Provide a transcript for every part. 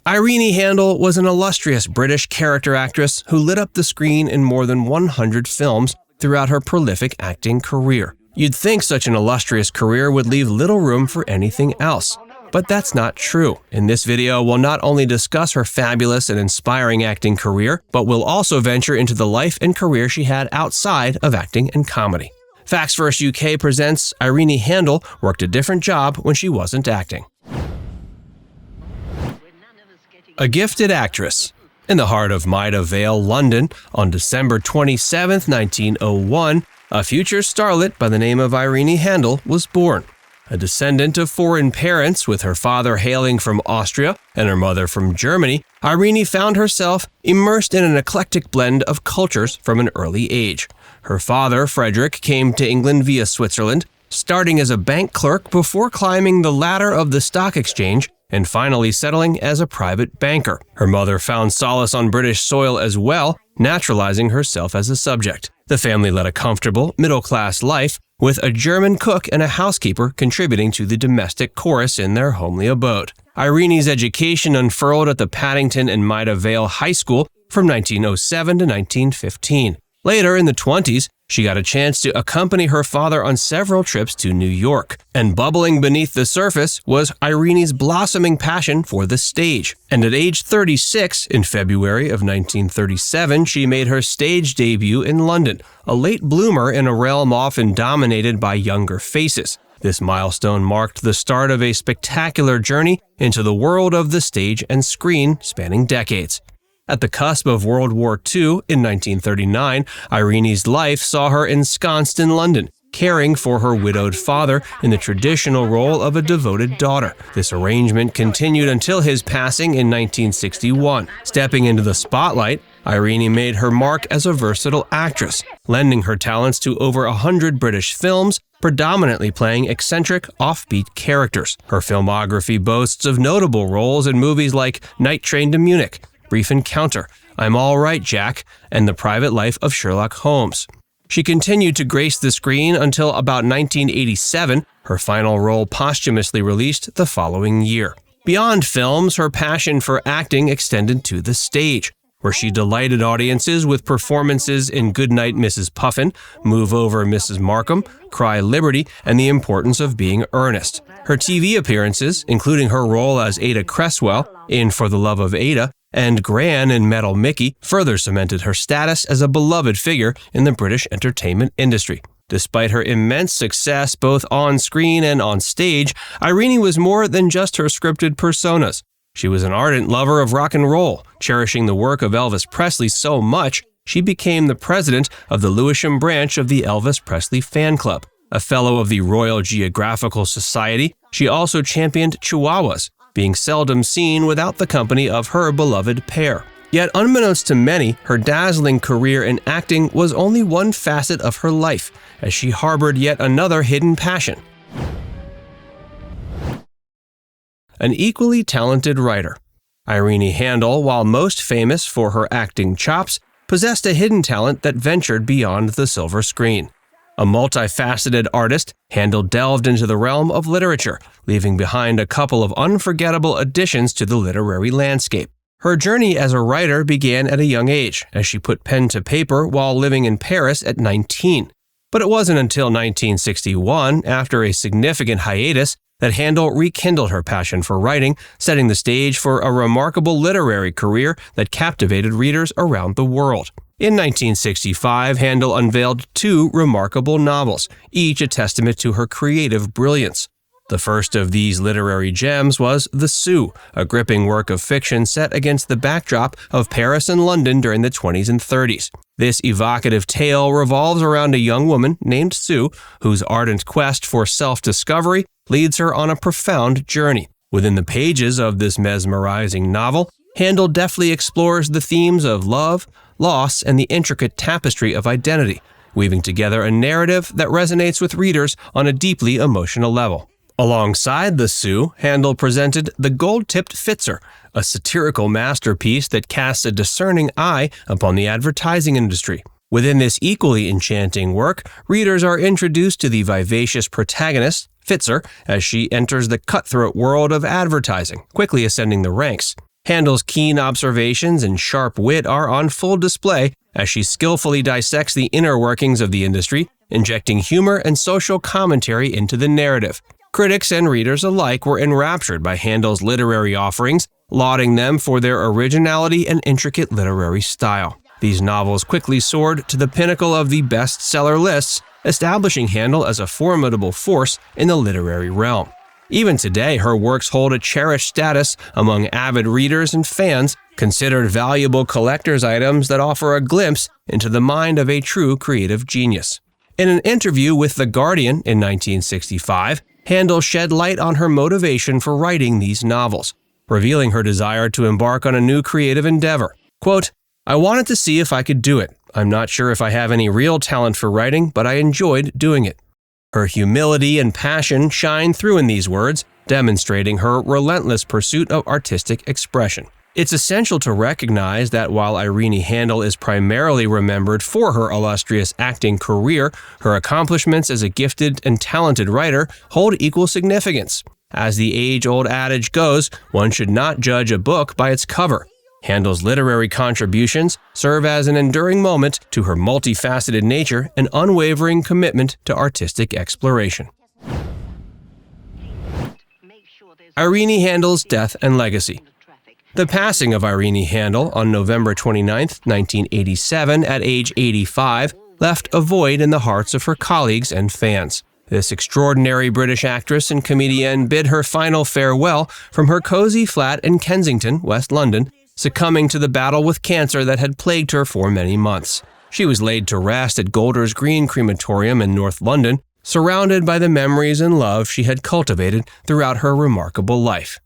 Irene Handl was an illustrious British character actress who lit up the screen in more than 100 films throughout her prolific acting career. You'd think such an illustrious career would leave little room for anything else. But that's not true. In this video, we'll not only discuss her fabulous and inspiring acting career, but we'll also venture into the life and career she had outside of acting and comedy. Facts First UK presents Irene Handl worked a different job when she wasn't acting. A gifted actress. In the heart of Maida Vale, London, on December 27, 1901, a future starlet by the name of Irene Handl was born. A descendant of foreign parents, with her father hailing from Austria and her mother from Germany, Irene found herself immersed in an eclectic blend of cultures from an early age. Her father, Frederick, came to England via Switzerland, starting as a bank clerk before climbing the ladder of the stock exchange and finally settling as a private banker. Her mother found solace on British soil as well, naturalizing herself as a subject. The family led a comfortable, middle-class life, with a German cook and a housekeeper contributing to the domestic chorus in their homely abode. Irene's education unfurled at the Paddington and Maida Vale High School from 1907 to 1915. Later, in the 20s, she got a chance to accompany her father on several trips to New York. And bubbling beneath the surface was Irene's blossoming passion for the stage. And at age 36, in February of 1937, she made her stage debut in London, a late bloomer in a realm often dominated by younger faces. This milestone marked the start of a spectacular journey into the world of the stage and screen spanning decades. At the cusp of World War II, in 1939, Irene's life saw her ensconced in London, caring for her widowed father in the traditional role of a devoted daughter. This arrangement continued until his passing in 1961. Stepping into the spotlight, Irene made her mark as a versatile actress, lending her talents to over 100 British films, predominantly playing eccentric, offbeat characters. Her filmography boasts of notable roles in movies like Night Train to Munich, Brief Encounter, I'm All Right, Jack, and The Private Life of Sherlock Holmes. She continued to grace the screen until about 1987, her final role posthumously released the following year. Beyond films, her passion for acting extended to the stage, where she delighted audiences with performances in Goodnight, Mrs. Puffin, Move Over, Mrs. Markham, Cry Liberty, and The Importance of Being Earnest. Her TV appearances, including her role as Ada Cresswell in For the Love of Ada, and Gran in Metal Mickey, further cemented her status as a beloved figure in the British entertainment industry. Despite her immense success both on screen and on stage, Irene was more than just her scripted personas. She was an ardent lover of rock and roll, cherishing the work of Elvis Presley so much, she became the president of the Lewisham branch of the Elvis Presley Fan Club. A fellow of the Royal Geographical Society, she also championed Chihuahuas, being seldom seen without the company of her beloved pair. Yet unbeknownst to many, her dazzling career in acting was only one facet of her life, as she harbored yet another hidden passion. An equally talented writer. Irene Handl, while most famous for her acting chops, possessed a hidden talent that ventured beyond the silver screen. A multifaceted artist, Handl delved into the realm of literature, leaving behind a couple of unforgettable additions to the literary landscape. Her journey as a writer began at a young age, as she put pen to paper while living in Paris at 19. But it wasn't until 1961, after a significant hiatus, that Handl rekindled her passion for writing, setting the stage for a remarkable literary career that captivated readers around the world. In 1965, Handl unveiled two remarkable novels, each a testament to her creative brilliance. The first of these literary gems was The Sioux, a gripping work of fiction set against the backdrop of Paris and London during the 20s and 30s. This evocative tale revolves around a young woman named Sue, whose ardent quest for self-discovery leads her on a profound journey. Within the pages of this mesmerizing novel, Handl deftly explores the themes of love, loss, and the intricate tapestry of identity, weaving together a narrative that resonates with readers on a deeply emotional level. Alongside The Sioux, Handl presented The Gold-Tipped Fitzer, a satirical masterpiece that casts a discerning eye upon the advertising industry. Within this equally enchanting work, readers are introduced to the vivacious protagonist, Fitzer, as she enters the cutthroat world of advertising, quickly ascending the ranks. Handl's keen observations and sharp wit are on full display as she skillfully dissects the inner workings of the industry, injecting humor and social commentary into the narrative. Critics and readers alike were enraptured by Handl's literary offerings, lauding them for their originality and intricate literary style. These novels quickly soared to the pinnacle of the bestseller lists, establishing Handl as a formidable force in the literary realm. Even today, her works hold a cherished status among avid readers and fans, considered valuable collector's items that offer a glimpse into the mind of a true creative genius. In an interview with The Guardian in 1965, Handl shed light on her motivation for writing these novels, revealing her desire to embark on a new creative endeavor. Quote, "I wanted to see if I could do it. I'm not sure if I have any real talent for writing, but I enjoyed doing it." Her humility and passion shine through in these words, demonstrating her relentless pursuit of artistic expression. It's essential to recognize that while Irene Handl is primarily remembered for her illustrious acting career, her accomplishments as a gifted and talented writer hold equal significance. As the age-old adage goes, one should not judge a book by its cover. Handl's literary contributions serve as an enduring monument to her multifaceted nature and unwavering commitment to artistic exploration. Irene Handl's death and legacy. The passing of Irene Handl on November 29, 1987, at age 85, left a void in the hearts of her colleagues and fans. This extraordinary British actress and comedienne bid her final farewell from her cozy flat in Kensington, West London, succumbing to the battle with cancer that had plagued her for many months. She was laid to rest at Golders Green Crematorium in North London, surrounded by the memories and love she had cultivated throughout her remarkable life.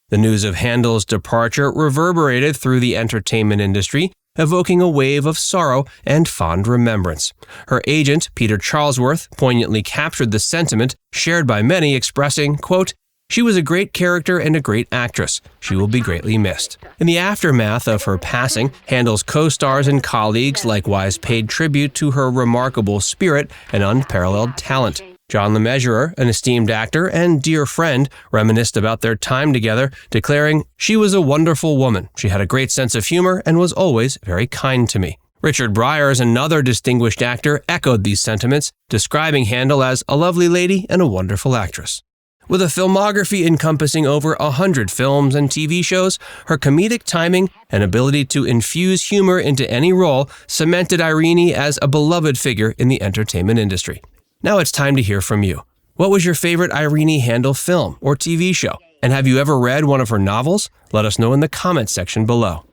The news of Handl's departure reverberated through the entertainment industry, evoking a wave of sorrow and fond remembrance. Her agent, Peter Charlesworth, poignantly captured the sentiment shared by many, expressing, quote, "She was a great character and a great actress. She will be greatly missed." In the aftermath of her passing, Handl's co-stars and colleagues likewise paid tribute to her remarkable spirit and unparalleled talent. John LeMessurier, an esteemed actor and dear friend, reminisced about their time together, declaring, "She was a wonderful woman. She had a great sense of humor and was always very kind to me." Richard Briers, another distinguished actor, echoed these sentiments, describing Handl as a lovely lady and a wonderful actress. With a filmography encompassing over 100 films and TV shows, her comedic timing and ability to infuse humor into any role cemented Irene as a beloved figure in the entertainment industry. Now it's time to hear from you. What was your favorite Irene Handl film or TV show? And have you ever read one of her novels? Let us know in the comments section below.